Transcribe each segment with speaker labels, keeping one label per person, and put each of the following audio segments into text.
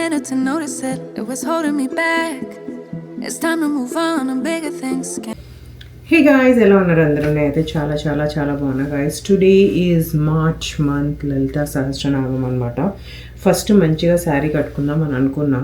Speaker 1: minute to notice it. It was holding me back. It's time to move on and bigger things.
Speaker 2: Hey guys, ఎలా ఉన్నారు అందరూ? నేనైతే చాలా చాలా చాలా బాగున్నా guys. Today is March month Lalitha Sahasranamam అనమాట. ఫస్ట్ మంచిగా శారీ కట్టుకుందాం అని అనుకున్నా,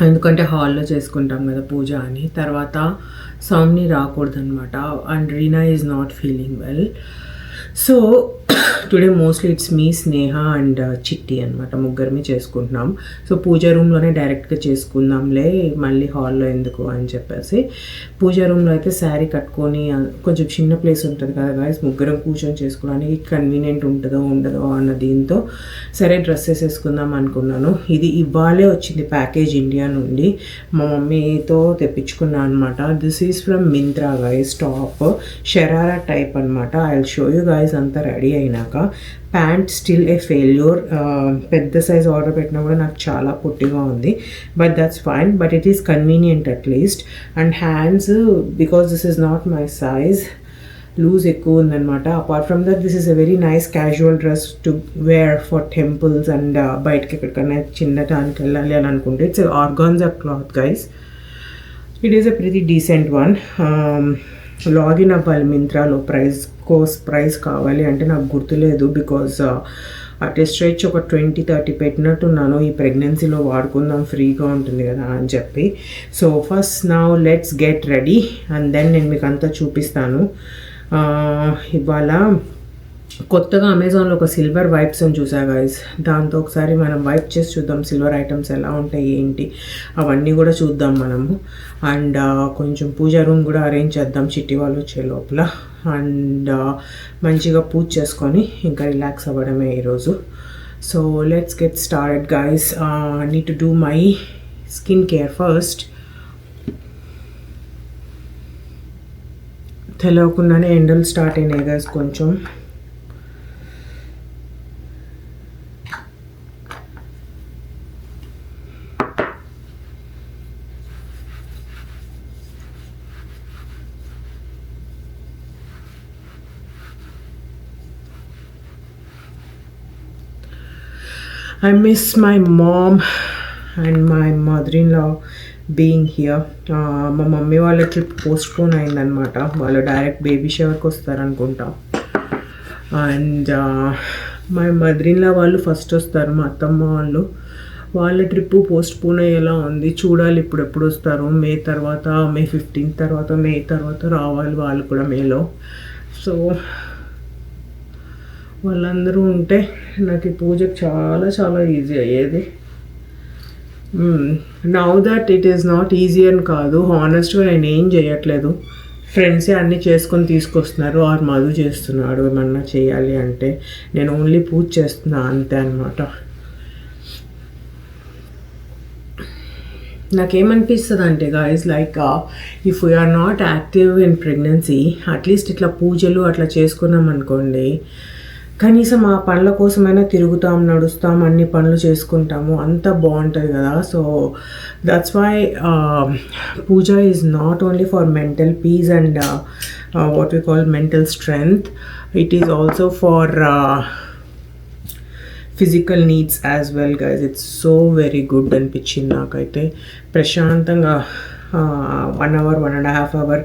Speaker 2: ఎందుకంటే హాల్లో చేసుకుంటాం కదా పూజ అని. తర్వాత సౌమ్ని రాకూడదు అనమాట, and Reena is not feeling well. So today mostly it's me, Sneha and చిట్టి అనమాట, ముగ్గురమే చేసుకుంటున్నాం. సో పూజా రూమ్లోనే డైరెక్ట్గా చేసుకుందాంలే, మళ్ళీ హాల్లో ఎందుకు అని చెప్పేసి పూజా రూమ్లో అయితే శారీ కట్టుకొని, కొంచెం చిన్న ప్లేస్ ఉంటుంది కదా గాయస్, ముగ్గురం కూర్చొని చేసుకోవడానికి కన్వీనియంట్ ఉంటుందో ఉండదో అన్న దీంతో సరే డ్రెస్సెస్ వేసుకుందాం అనుకున్నాను. ఇది ఇవాళే వచ్చింది ప్యాకేజ్ ఇండియా నుండి, మా మమ్మీతో తెప్పించుకున్నాను అనమాట. This is from Myntra guys, top sharara type అనమాట. I will show you guys అంతా రెడీ అయినాక. ప్యాంట్ స్టిల్ ఏ ఫెయిల్యూర్, పెద్ద సైజ్ ఆర్డర్ పెట్టినా కూడా నాకు చాలా పొట్టిగా ఉంది, but that's fine. But it is convenient at least. And hands, because this is not my size, loose ఎక్కువ ఉందన్నమాట. Apart from that this is a very nice casual dress to wear for temples and బయటకి ఎక్కడికైనా చిన్నటానికి వెళ్ళాలి అని అనుకుంటే. It's organza cloth guys, it is a pretty decent one. Login అవ్వాలి మింత్రాలో, price కావాలి అంటే నాకు గుర్తులేదు, బికాజ్ అటెస్ట్ రేట్స్ ఒక 20-30 పెట్టినట్టున్నాను. ఈ ప్రెగ్నెన్సీలో వాడుకుందాం, ఫ్రీగా ఉంటుంది కదా అని చెప్పి. So first now let's get ready and then నేను మీకు అంతా చూపిస్తాను. ఇవాళ కొత్తగా అమెజాన్లో ఒక సిల్వర్ వైప్స్ అని చూసా గైస్, దాంతో ఒకసారి మనం వైప్ చేసి చూద్దాం సిల్వర్ ఐటమ్స్ ఎలా ఉంటాయి ఏంటి అవన్నీ కూడా చూద్దాం మనము. అండ్ కొంచెం పూజా రూమ్ కూడా అరేంజ్ చేద్దాం చిట్టి వాళ్ళు వచ్చే లోపల. అండ్ మంచిగా పూజ చేసుకొని ఇంకా రిలాక్స్ అవ్వడమే ఈరోజు. So let's get started guys. Need to do my skin care first. తెలియకుండానే ఎండలు స్టార్ట్ అయినాయి గైస్ కొంచెం. I miss my mom and my mother-in-law being here. మా మమ్మీ వాళ్ళ ట్రిప్ పోస్ట్పోన్ అయిందనమాట, వాళ్ళు డైరెక్ట్ బేబీ షవర్కి వస్తారనుకుంటా. అండ్ మా మదర్-ఇన్-లా వాళ్ళు ఫస్ట్ వస్తారు, మా అత్తమ్మ వాళ్ళు. వాళ్ళ ట్రిప్పు పోస్ట్పోన్ అయ్యేలా ఉంది, చూడాలి ఇప్పుడు ఎప్పుడు వస్తారు. మే 15 తర్వాత మే తర్వాత రావాలి వాళ్ళు కూడా మేలో. సో వాళ్ళందరూ ఉంటే నాకు ఈ పూజకు చాలా చాలా ఈజీ అయ్యేది. Now that it is not easy అని కాదు, హానెస్ట్గా నేను ఏం చేయట్లేదు, ఫ్రెండ్సే అన్నీ చేసుకొని తీసుకొస్తున్నారు, ఆర్ మధు చేస్తున్నాడు ఏమన్నా చేయాలి అంటే. నేను ఓన్లీ పూజ చేస్తున్నా అంతే అనమాట. నాకేమనిపిస్తుంది అంటే guys, like if we are not active in pregnancy, at least ఇట్లా పూజలు అట్లా చేసుకున్నాం అనుకోండి, కనీసం ఆ పనుల కోసమైనా తిరుగుతాం, నడుస్తాం, అన్ని పనులు చేసుకుంటాము, అంత బాగుంటుంది కదా. So that's why puja is not only for mental peace and what we call mental strength, it is also for physical needs as well guys. It's so very good అనిపించింది నాకైతే. ప్రశాంతంగా 1 hour, 1.5 hour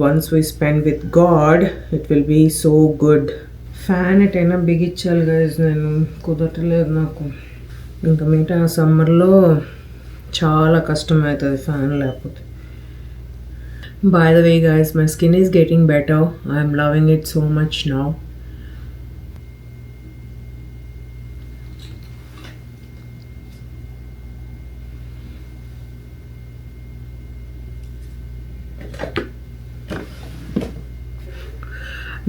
Speaker 2: once we spend with God, it will be so good. Fan ఎటైనా బిగించాలి guys, నేను కుదరట్లేదు నాకు. ఇంకా మిగతా సమ్మర్లో చాలా కష్టం అవుతుంది ఫ్యాన్ లేకపోతే. By the way guys, my skin is getting better, I'm loving it so much now.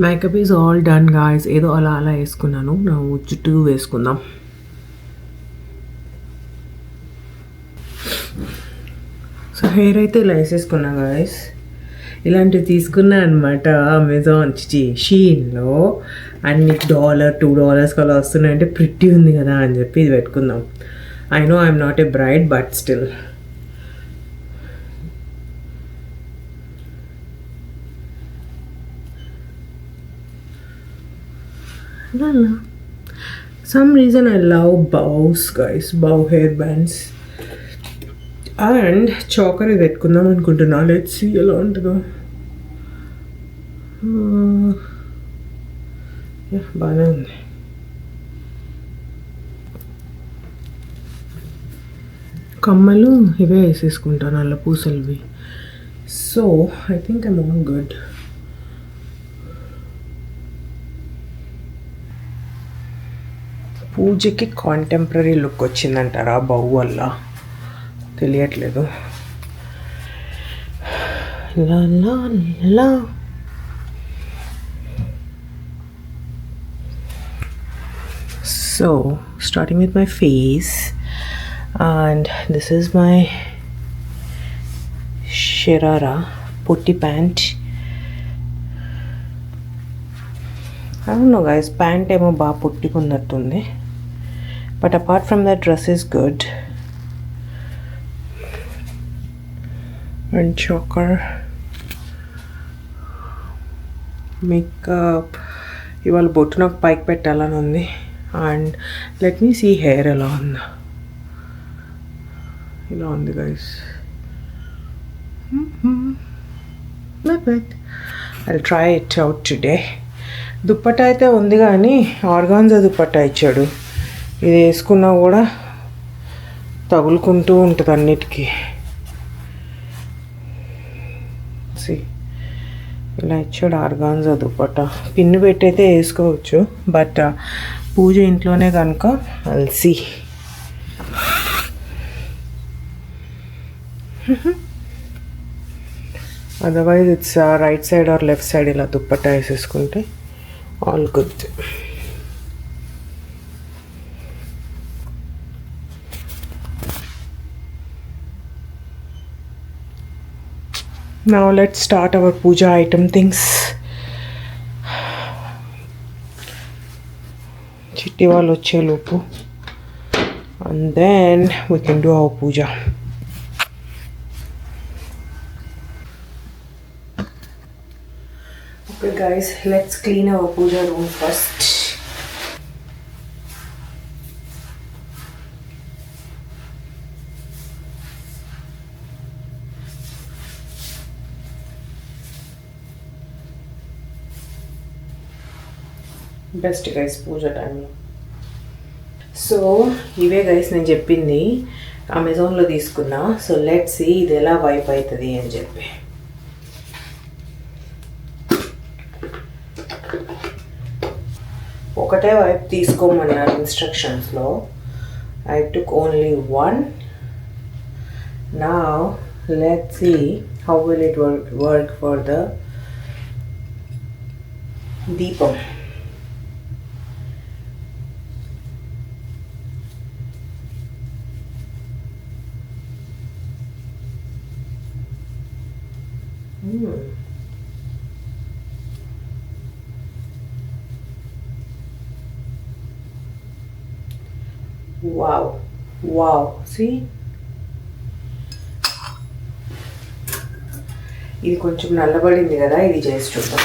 Speaker 2: Makeup is all done guys, ఏదో అలా అలా వేసుకున్నాను, నా జుట్టు వేసుకుందాం. సో హెయిర్ అయితే ఇలా వేసేసుకున్నా గాయస్. ఇలాంటివి తీసుకున్నా అనమాట అమెజాన్ షీన్లో. అన్ని $2 అలా వస్తున్నాయంటే ప్రిట్టి ఉంది కదా అని చెప్పి ఇది పెట్టుకుందాం. I know I'm not a braid, but still. Some reason I love bows guys, bow hair bands. And choker ఇది పెట్టుకుందాం అనుకుంటున్నా. లెట్స్ సీ ఎలా ఉంటుందో. బాగానే ఉంది. కమ్మలు ఇవే వేసేసుకుంటాను, నల్ల పూసలువి. So I think I'm all good. పూజకి కాంటెంపరీ లుక్ వచ్చిందంటారా బౌ వల్ల, తెలియట్లేదు. లా లా లా. So starting with my face, and this is my Sharara putti pant. I don't know guys, pant emo ba putti kunnattundi, but apart from that dress is good. And choker, makeup ఇవాళ బొట్టు నాకు పైకి పెట్టాలని ఉంది. And let me see hair ఎలా ఉందా. ఇలా ఉంది guys. I try it out today. దుప్పట్టా అయితే ఉంది కానీ ఆర్గాన్జా దుప్పట్టా ఇచ్చాడు. ఇది వేసుకున్నా కూడా తగులుకుంటూ ఉంటుంది అన్నిటికీ. ఇలా ఇచ్చాడు ఆర్గాన్జా దుప్పట్టా. పిన్ను పెట్టయితే వేసుకోవచ్చు, బట్ పూజ ఇంట్లోనే కనుక అల్సి. Otherwise it's right side or left side ఇలా దుప్పట్టా వేసేసుకుంటే all good. Now let's start our puja item things. Chitti వాళ్ళు వచ్చే లోపు, and then we can do our puja. Okay guys, let's clean our puja room first. Best guys puja టైంలో. So ఇవే guys నేను చెప్పింది, అమెజాన్లో తీసుకున్నా. సో లెట్స్ సీ ఇది ఎలా వైప్ అవుతుంది అని చెప్పి. ఒకటే వైప్ తీసుకోమన్నారు ఇన్స్ట్రక్షన్స్లో. I took only one. Now let's see how will it work for the deepam. Wow wow, see ఇది కొంచెం నల్లబడింది కదా, ఇది చేసి చూద్దాం.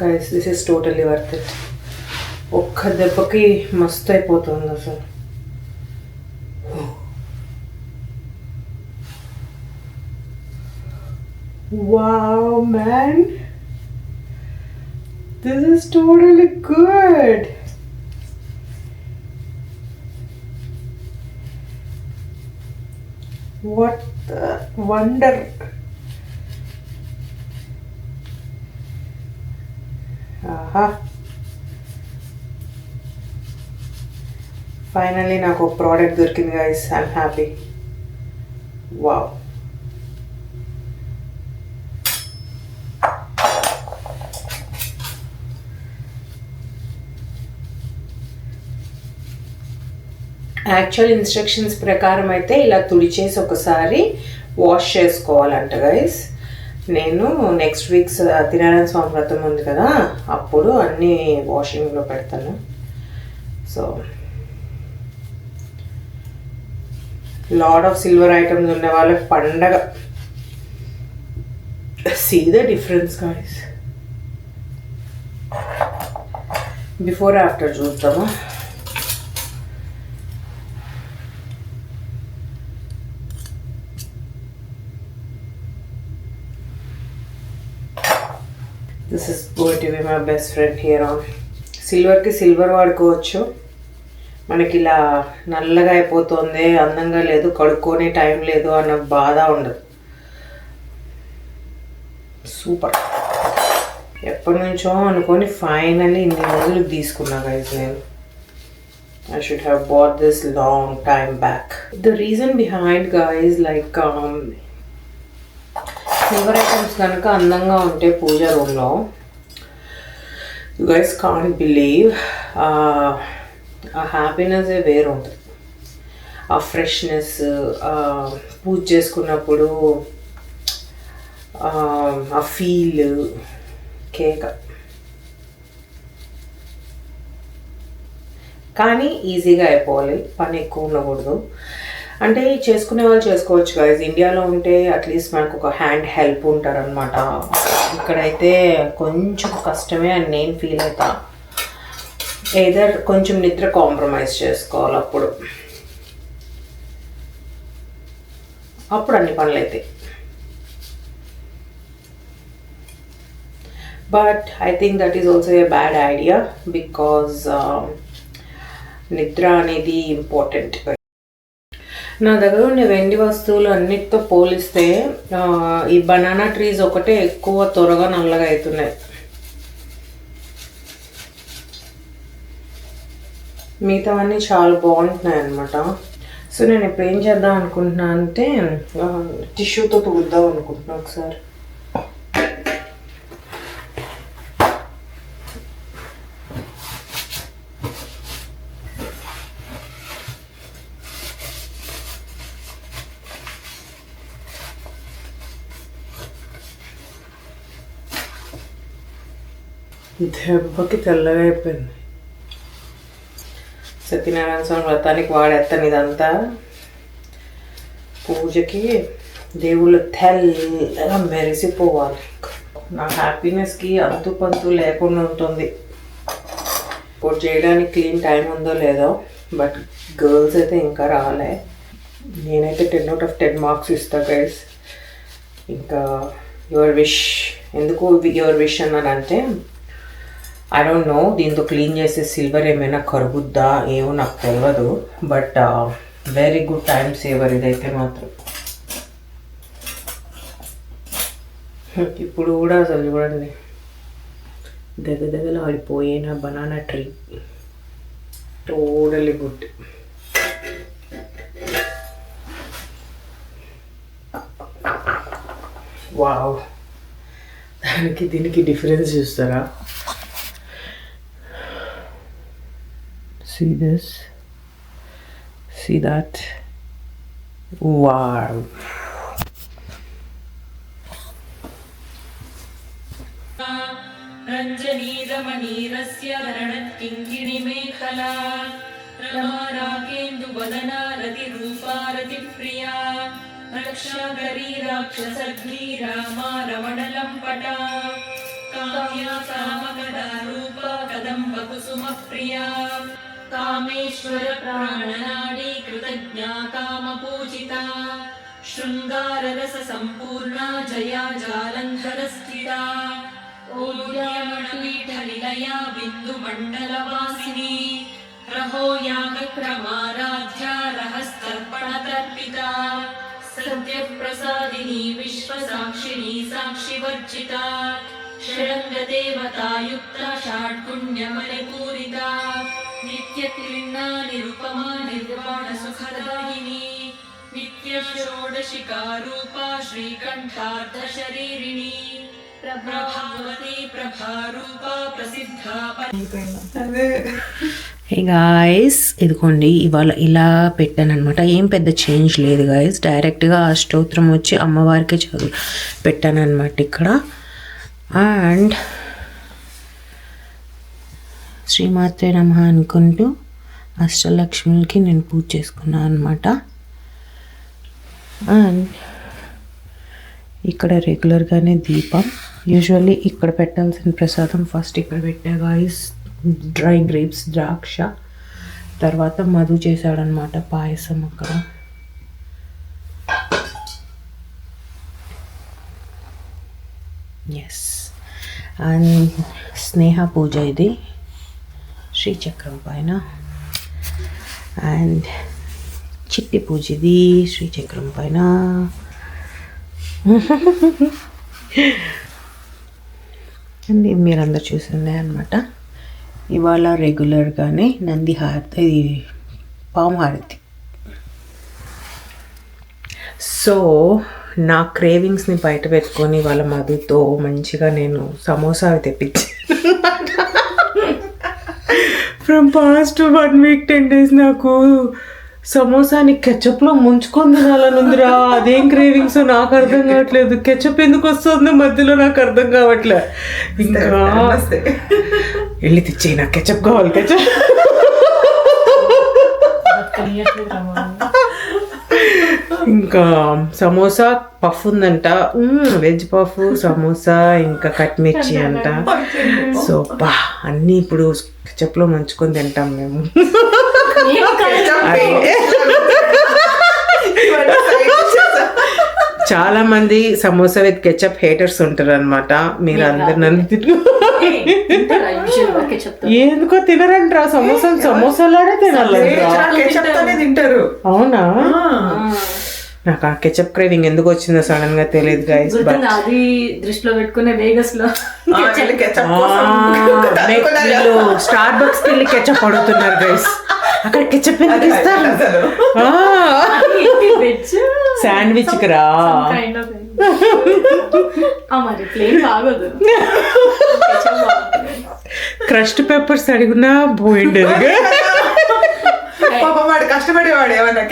Speaker 2: Guys this is totally worth it. ఒక్క దెబ్బకి మస్తు అయిపోతుంది అసలు. Wow man, this is totally good. What the wonder. Aha. Finally నాకు ఒక ప్రోడక్ట్ దొరికింది guys. I'm happy. Wow. Actual instructions ప్రకారం అయితే ఇలా తుడిచేసి ఒకసారి వాష్ చేసుకోవాలంట గైస్. నేను నెక్స్ట్ వీక్ సత్యనారాయణ స్వామి వ్రతం ఉంది కదా, అప్పుడు అన్నీ వాషింగ్లో పెడతాను. So lot of silver items ఉన్న వాళ్ళకి పండగ See the difference, guys. Before after చూద్దామా. This is going to be my best friend here on. సిల్వర్కి సిల్వర్ వాడుకోవచ్చు. మనకి ఇలా నల్లగా అయిపోతుంది, అందంగా లేదు, కడుక్కొనే టైం లేదు అన్న బాధ ఉండదు. సూపర్. ఎప్పటి నుంచో అనుకొని ఫైనల్లీ ఇన్ని రోజులు తీసుకున్నా గైస్ నేను. I should have bought this long time back. The reason behind, guys, like silver items కనుక అందంగా ఉంటే పూజ రూమ్లో, you guys can't believe ఆ హ్యాపీనెస్ వేరు ఉంటుంది. ఆ ఫ్రెష్నెస్, పూజ చేసుకున్నప్పుడు ఆ ఫీల్ కేక. కానీ ఈజీగా అయిపోవాలి, పని ఎక్కువ ఉండకూడదు. అంటే చేసుకునే వాళ్ళు చేసుకోవచ్చు గైస్. ఇండియాలో ఉంటే అట్లీస్ట్ మనకు ఒక హ్యాండ్ హెల్ప్ ఉంటారనమాట. ఇక్కడైతే కొంచెం కష్టమే అని నేను ఫీల్ అవుతా. ఏదర్ కొంచెం నిద్ర కాంప్రమైజ్ చేసుకోవాలి, అప్పుడు అన్ని పనులు అవుతాయి. But I think that is also a bad idea because నిద్ర అనేది ఇంపార్టెంట్. నా దగ్గర ఉండే వెండి వస్తువులు అన్నిటితో పోలిస్తే ఈ బనానా ట్రీస్ ఒకటే ఎక్కువ త్వరగా నల్లగా అవుతున్నాయి. మిగతావన్నీ చాలా బాగుంటున్నాయి అన్నమాట. సో నేను ఇప్పుడు ఏం చేద్దాం అనుకుంటున్నా అంటే టిష్యూతో తుగుద్దాం అనుకుంటున్నా ఒకసారి. దెబ్బకి తెల్లగా అయిపోయింది. సత్యనారాయణ స్వామి వ్రతానికి వాడేస్తాను ఇదంతా. పూజకి దేవుళ్ళు తెల్లగా మెరిసిపోవాలి. నా హ్యాపీనెస్కి అంతు పంతు లేకుండా ఉంటుంది. ఇప్పుడు చేయడానికి క్లీన్ టైం ఉందో లేదో, బట్ గర్ల్స్ అయితే ఇంకా రాలే. నేనైతే 10 out of 10 మార్క్స్ ఇస్తా గైస్. ఇంకా యువర్ విష్. ఎందుకు యువర్ విష్ అన్నానంటే ఐ డోంట్ నో, దీంతో క్లీన్ చేసే సిల్వర్ ఏమైనా కరుగుద్దా ఏమో నాకు తెలియదు. But very good time saver ఇదైతే మాత్రం. ఇప్పుడు కూడా అసలు చూడండి, దగ్గర ఆడిపోయిన banana tree. Totally good. Wow, దానికి దీనికి డిఫరెన్స్ చూస్తారా? See this, see that. Wow.
Speaker 3: रञ्जनीरमणीरस्य रणत्किङ्किणिमेखला रमाराकेन्दुवदना रतिरूपा Ratipriya रक्षाकरी राक्षसग्नी Rama रमणलं पटा काम्या कामकदा रूपा कदम्बकुसुमप्रिया कामेश्वर प्राणनाडी कृतज्ञा कामपूजिता शृङ्गाररस सम्पूर्णा जया जालन्धरस्थिता ओद्यामपीठनिलया बिन्दुमण्डलवासिनी रहो यागक्रमाराध्या रहस्तर्पणतर्पिता सद्यप्रसादिनी विश्वसाक्षिणी साक्षिवर्जिता षडङ्गदेवतायुक्ता षाड्गुण्यमणिपूरिता नित्यक्लिन्ना निरुपमा निर्वाणसुखदायिनी नित्यषोडशिकारूपा श्रीकण्ठार्धशरीरिणी प्रभावती प्रभारूपा प्रसिद्धा
Speaker 2: హే గాయస్, ఇదిగోండి ఇవాళ ఇలా పెట్టాను అనమాట. ఏం పెద్ద చేంజ్ లేదు గాయస్. డైరెక్ట్గా ఆ స్తోత్రం వచ్చి అమ్మవారికి చదువు పెట్టాను అనమాట ఇక్కడ. అండ్ శ్రీమాత్రే నమః అనుకుంటూ అష్టలక్ష్మికి నేను పూజ చేసుకున్నాను అనమాట. అండ్ ఇక్కడ రెగ్యులర్గానే దీపం. యూజువల్లీ ఇక్కడ పెట్టాల్సిన ప్రసాదం ఫస్ట్ ఇక్కడ పెట్టా గాయస్, డ్రై గ్రేప్స్ ద్రాక్ష. తర్వాత మధు చేశాడనమాట పాయసం అక్కడ. ఎస్, అండ్ స్నేహ పూజ ఇది శ్రీచక్రం పైన. అండ్ చిట్టి పూజ ఇది శ్రీచక్రం పైన. అండ్ ఇది మీరందరూ చూసిందే అనమాట. ఇవాళ రెగ్యులర్గానే నంది హారతి, ఇది పాము హారతి. సో నా క్రేవింగ్స్ని బయట పెట్టుకొని వాళ్ళ మధుతో మంచిగా నేను సమోసా తెప్పించాను. ఫ్రమ్ పాస్ట్ 1 week 10 days నాకు సమోసాని కెచప్లో ముంచుకొని తినాలనుందిరా. అదేం క్రేవింగ్స్ నాకు అర్థం కావట్లేదు. కెచప్ ఎందుకు వస్తుందో మధ్యలో నాకు అర్థం కావట్లే. ఇంకా వెళ్ళి తెచ్చి నాకు కెచప్ కావాలి, కెచప్. ఇంకా సమోసా పఫ్ ఉందంట, వెజ్ పఫ్, సమోసా, ఇంకా కట్ మిర్చి అంట. సో బా అన్నీ ఇప్పుడు కెచప్లో ముంచుకొని తింటాం మేము. చాలా మంది సమోసా విత్ కెచప్ హేటర్స్ ఉంటారు అనమాట. మీరు అందరు నన్ను ఎందుకో తినరంటారా సమోసాలానే తింటారు. అవునా? నాకు ఆ కెచప్ క్రేవింగ్ ఎందుకు వచ్చిందో సడన్ గా తెలియదు గైస్. బట్
Speaker 3: అది దృష్టిలో పెట్టుకునే వేగస్ లో
Speaker 2: వీళ్ళు స్టార్ బక్స్ కి వెళ్ళి కెచప్ అడుగుతున్నారు గైస్. అక్కడ కెచప్ ఎందుకు ఇస్తారు? శాండ్విచ్ కి రా. క్రష్డ్ పెప్పర్స్ అడిగినా పోయిండేది.
Speaker 4: కష్టపడేవాడు ఏమన్నా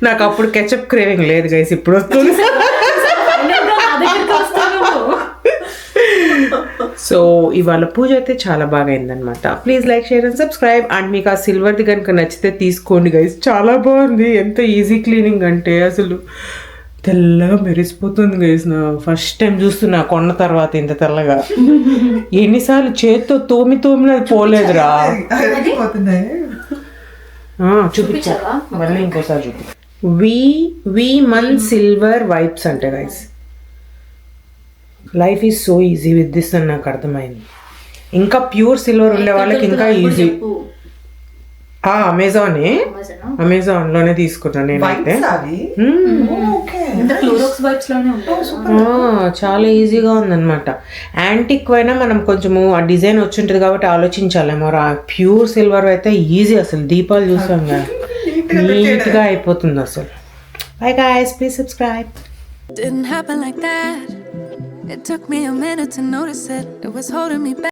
Speaker 2: నాకు అప్పుడు కెచప్ క్రేవింగ్ లేదు గైస్, ఇప్పుడు వస్తుంది. సో ఇవాళ పూజ అయితే చాలా బాగా అయిందనమాట. Please like, share and subscribe. And మీకు ఆ సిల్వర్ది కనుక నచ్చితే తీసుకోండి గైస్, చాలా బాగుంది. ఎంత ఈజీ క్లీనింగ్ అంటే అసలు తెల్లగా మెరిసిపోతుంది గైస్. నా ఫస్ట్ టైం చూస్తున్నా కొన్న తర్వాత ఇంత తెల్లగా. ఎన్నిసార్లు చేత్తో తోమి అది పోలేదురా. చూపించా మళ్ళీ ఇంకోసారి చూపి. V1 సిల్వర్ వైప్స్ అంటే guys. Life is so easy with this అని నాకు అర్థమైంది. ఇంకా ప్యూర్ సిల్వర్ ఉండే వాళ్ళకి ఇంకా ఈజీ. అమెజాన్లోనే తీసుకున్నాను నేనైతే. చాలా ఈజీగా ఉందన్నమాట. యాంటిక్ అయినా మనం కొంచెము ఆ డిజైన్ వచ్చి ఉంటుంది కాబట్టి ఆలోచించాలేమో. ప్యూర్ సిల్వర్ అయితే ఈజీ, అసలు దీపాలు చూసాం కదా నీట్గా అయిపోతుంది అసలు. Bye guys, please subscribe.
Speaker 1: Didn't happen like that. It took me a minute to notice it. It was holding me back.